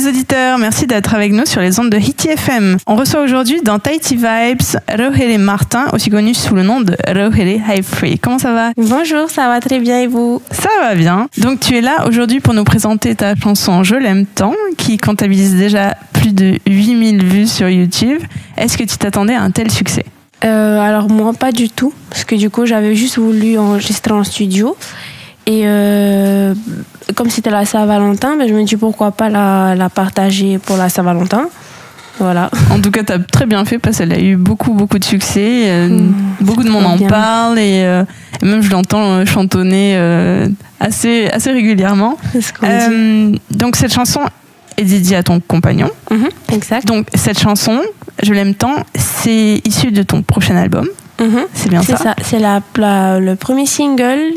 les auditeurs, merci d'être avec nous sur les ondes de Hiti FM. On reçoit aujourd'hui dans Tahiti Vibes Rauhele Martin, aussi connu sous le nom de Rauhele Hype Free. Comment ça va? Bonjour, ça va très bien et vous? Ça va bien. Donc tu es là aujourd'hui pour nous présenter ta chanson Je l'aime tant, qui comptabilise déjà plus de 8000 vues sur YouTube. Est-ce que tu t'attendais à un tel succès? Alors moi pas du tout, parce que du coup j'avais juste voulu enregistrer en studio. Et comme c'était la Saint-Valentin, je me dis pourquoi pas la partager pour la Saint-Valentin. Voilà. En tout cas, tu as très bien fait parce qu'elle a eu beaucoup de succès. Beaucoup de monde en parle et même je l'entends chantonner assez régulièrement. C'est ce qu'on dit. Donc cette chanson est dédiée à ton compagnon. Exact. Donc cette chanson, Je l'aime tant, c'est issu de ton prochain album. C'est bien ça? C'est ça. C'est le premier single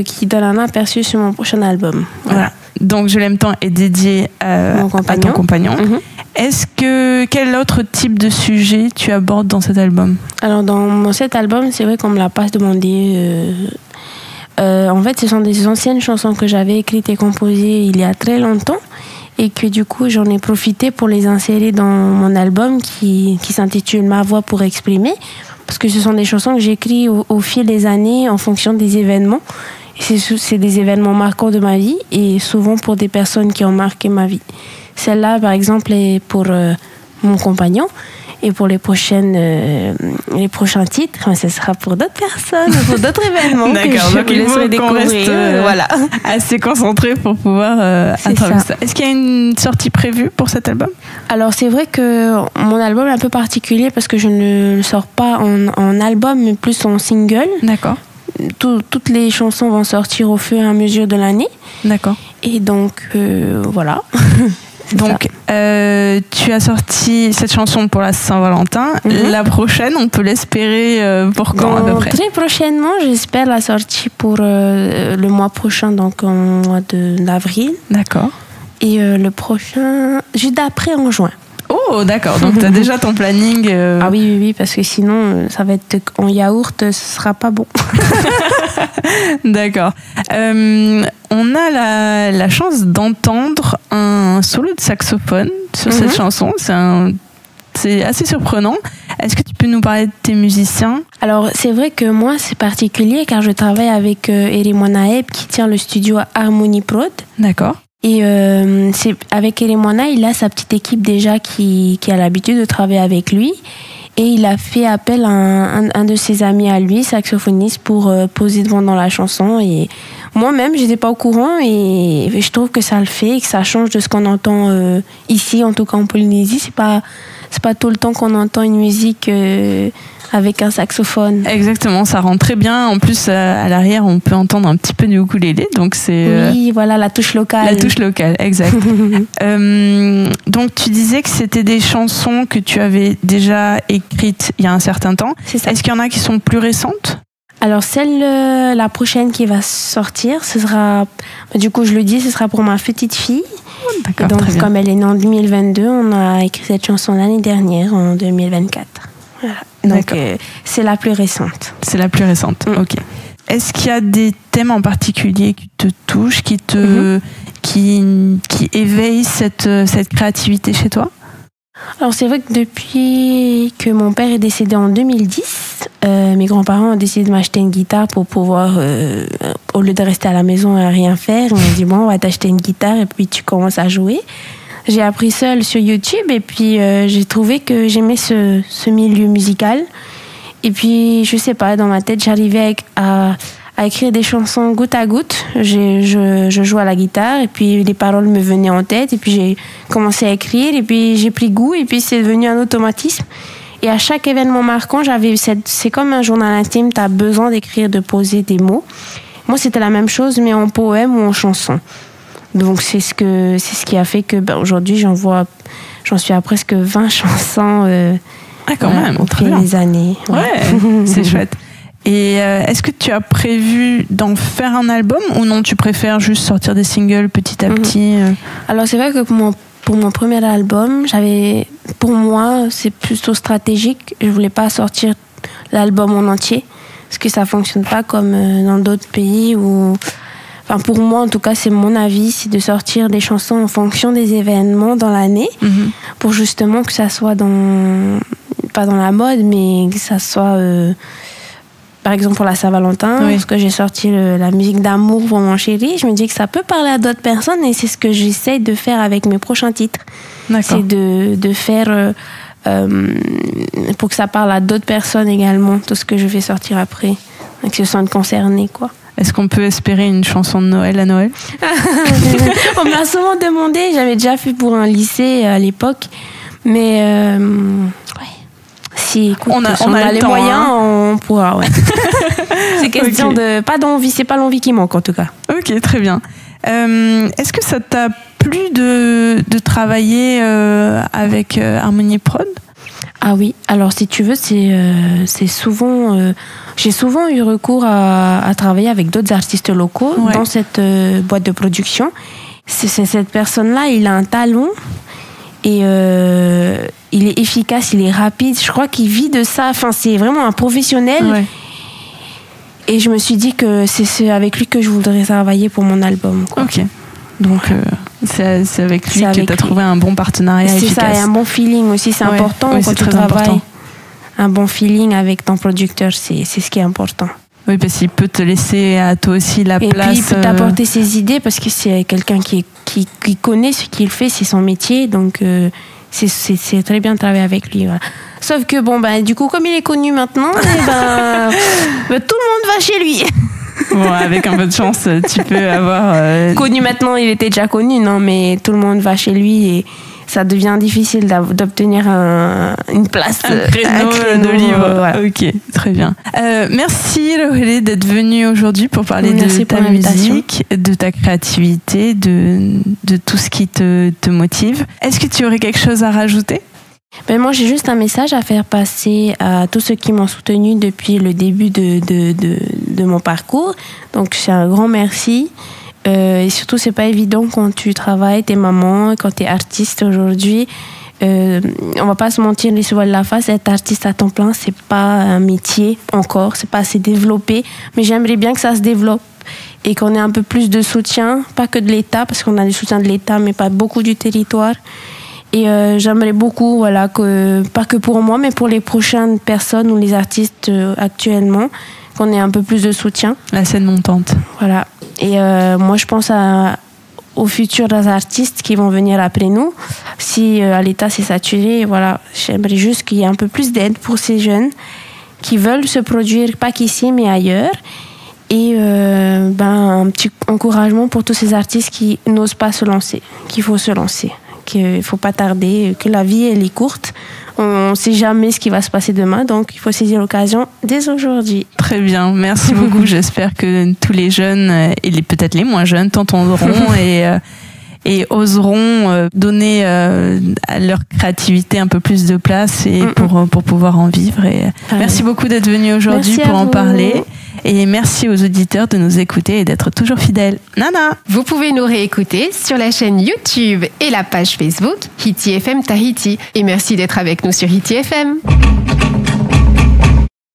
qui donne un aperçu sur mon prochain album. Voilà. Donc Je l'aime tant est dédié à ton compagnon. Quel autre type de sujet tu abordes dans cet album? Alors dans cet album, c'est vrai qu'on me l'a pas demandé. En fait, ce sont des anciennes chansons que j'avais écrites et composées il y a très longtemps et que du coup j'en ai profité pour les insérer dans mon album qui s'intitule Ma voix pour exprimer, parce que ce sont des chansons que j'écris au fil des années en fonction des événements. C'est des événements marquants de ma vie et souvent pour des personnes qui ont marqué ma vie. Celle-là, par exemple, est pour mon compagnon et pour les prochains titres, ce sera pour d'autres personnes, pour d'autres événements. D'accord, donc il faut qu'on reste assez concentré pour pouvoir attraper ça. Est-ce qu'il y a une sortie prévue pour cet album? Alors c'est vrai que mon album est un peu particulier parce que je ne le sors pas en album, mais plus en single. D'accord. Toutes les chansons vont sortir au fur et à mesure de l'année. D'accord. Et donc, voilà. Donc, tu as sorti cette chanson pour la Saint-Valentin. La prochaine, on peut l'espérer pour quand à peu près? Très prochainement, j'espère la sortie pour le mois prochain, donc en mois d'avril. D'accord. Et le prochain, juste après, en juin. Oh, d'accord. Donc, tu as déjà ton planning. Ah oui, parce que sinon, ça va être en yaourt, ce sera pas bon. D'accord. On a la chance d'entendre un solo de saxophone sur cette chanson. C'est assez surprenant. Est-ce que tu peux nous parler de tes musiciens? Alors, c'est vrai que moi, c'est particulier car je travaille avec Erimona Eb qui tient le studio Harmony Prod. D'accord. Et avec Erimona, il a sa petite équipe déjà qui a l'habitude de travailler avec lui. Et il a fait appel à un de ses amis à lui, saxophoniste, pour poser devant dans la chanson. Et moi-même, j'étais pas au courant et je trouve que ça le fait et que ça change de ce qu'on entend ici, en tout cas en Polynésie. C'est pas tout le temps qu'on entend une musique avec un saxophone. Exactement, ça rend très bien. En plus, à l'arrière, on peut entendre un petit peu du ukulélé, donc c'est... Oui, voilà, la touche locale. La touche locale, exact. Donc, tu disais que c'était des chansons que tu avais déjà écrites il y a un certain temps. C'est ça. Est-ce qu'il y en a qui sont plus récentes? Alors, la prochaine qui va sortir, ce sera... Du coup, je le dis, ce sera pour ma petite fille. D'accord, donc, très bien. comme elle est née en 2022, on a écrit cette chanson l'année dernière, en 2024. Voilà. Donc, c'est la plus récente. C'est la plus récente, ok. Est-ce qu'il y a des thèmes en particulier qui te touchent, qui éveillent cette créativité chez toi? Alors, c'est vrai que depuis que mon père est décédé en 2010, mes grands-parents ont décidé de m'acheter une guitare pour pouvoir, au lieu de rester à la maison et à rien faire, ils m'ont dit, bon, on va t'acheter une guitare et puis tu commences à jouer. J'ai appris seule sur YouTube et puis j'ai trouvé que j'aimais ce milieu musical. Et puis, je sais pas, dans ma tête, j'arrivais à écrire des chansons goutte à goutte. Je jouais à la guitare et puis les paroles me venaient en tête. Et puis, j'ai commencé à écrire et puis j'ai pris goût et puis c'est devenu un automatisme. Et à chaque événement marquant, c'est comme un journal intime, tu as besoin d'écrire, de poser des mots. Moi, c'était la même chose, mais en poème ou en chanson. Donc, c'est ce qui a fait que aujourd'hui, j'en suis à presque 20 chansons quand même, au fil des années. Ouais, c'est chouette. Et est-ce que tu as prévu d'en faire un album ou non, tu préfères juste sortir des singles petit à petit? Alors, c'est vrai que pour mon premier album, pour moi, c'est plutôt stratégique. Je voulais pas sortir l'album en entier parce que ça fonctionne pas comme dans d'autres pays où... enfin pour moi en tout cas, c'est mon avis, c'est de sortir des chansons en fonction des événements dans l'année, pour justement que ça soit pas dans la mode, mais que ça soit par exemple pour la Saint-Valentin, parce que j'ai sorti la musique d'amour pour mon chéri, je me dis que ça peut parler à d'autres personnes et c'est ce que j'essaie de faire avec mes prochains titres. D'accord. C'est de faire pour que ça parle à d'autres personnes également, tout ce que je vais sortir après, et que se sentent concernés, quoi. Est-ce qu'on peut espérer une chanson de Noël à Noël? On m'a souvent demandé, j'avais déjà fait pour un lycée à l'époque, mais si écoute, on a les moyens, on pourra. Ouais. C'est question de pas d'envie, c'est pas l'envie qui manque en tout cas. Ok, très bien. Est-ce que ça t'a plu de travailler avec Harmonie Prod? Ah oui, alors si tu veux, c'est souvent... j'ai souvent eu recours à travailler avec d'autres artistes locaux dans cette boîte de production. Cette personne-là, il a un talent et il est efficace, il est rapide. Je crois qu'il vit de ça. Enfin, c'est vraiment un professionnel. Ouais. Et je me suis dit que c'est avec lui que je voudrais travailler pour mon album, quoi. Ok. Donc, c'est avec lui que tu as trouvé un bon partenariat efficace. C'est ça, et un bon feeling aussi. C'est important quand tu travailles. Un bon feeling avec ton producteur, c'est ce qui est important. Oui, parce qu'il peut te laisser à toi aussi la place. Et puis, il peut t'apporter ses idées parce que c'est quelqu'un qui connaît ce qu'il fait, c'est son métier. Donc, c'est très bien de travailler avec lui. Voilà. Sauf que, du coup, comme il est connu maintenant, tout le monde va chez lui. Bon, avec un peu de chance, tu peux avoir... Connu maintenant, il était déjà connu, non, mais tout le monde va chez lui et ça devient difficile d'obtenir une place. Un créneau de livre. Voilà. Ok, très bien. Merci Laurelie d'être venue aujourd'hui pour parler de ta musique, de ta créativité, de tout ce qui te motive. Est-ce que tu aurais quelque chose à rajouter ? Moi, j'ai juste un message à faire passer à tous ceux qui m'ont soutenu depuis le début de mon parcours. Donc, c'est un grand merci. Et surtout, c'est pas évident quand tu travailles, t'es maman, quand t'es artiste aujourd'hui. On va pas se mentir les voiles de la face, être artiste à temps plein, c'est pas un métier encore, c'est pas assez développé. Mais j'aimerais bien que ça se développe et qu'on ait un peu plus de soutien, pas que de l'État, parce qu'on a du soutien de l'État, mais pas beaucoup du territoire. Et j'aimerais beaucoup, voilà, pas que pour moi, mais pour les prochaines personnes ou les artistes actuellement, qu'on ait un peu plus de soutien. La scène montante. Voilà. Et moi, je pense aux futurs artistes qui vont venir après nous. Si à l'État c'est saturé, voilà, j'aimerais juste qu'il y ait un peu plus d'aide pour ces jeunes qui veulent se produire, pas qu'ici, mais ailleurs. Et un petit encouragement pour tous ces artistes qui n'osent pas se lancer, qu'il faut se lancer. Qu'il ne faut pas tarder, que la vie elle est courte. On ne sait jamais ce qui va se passer demain, donc il faut saisir l'occasion dès aujourd'hui. Très bien, merci beaucoup. J'espère que tous les jeunes, et peut-être les moins jeunes, t'entendront et oseront donner à leur créativité un peu plus de place et pour pouvoir en vivre. Et merci beaucoup d'être venu aujourd'hui pour en parler. Et merci aux auditeurs de nous écouter et d'être toujours fidèles. Nana! Vous pouvez nous réécouter sur la chaîne YouTube et la page Facebook Hiti FM Tahiti. Et merci d'être avec nous sur Hiti FM.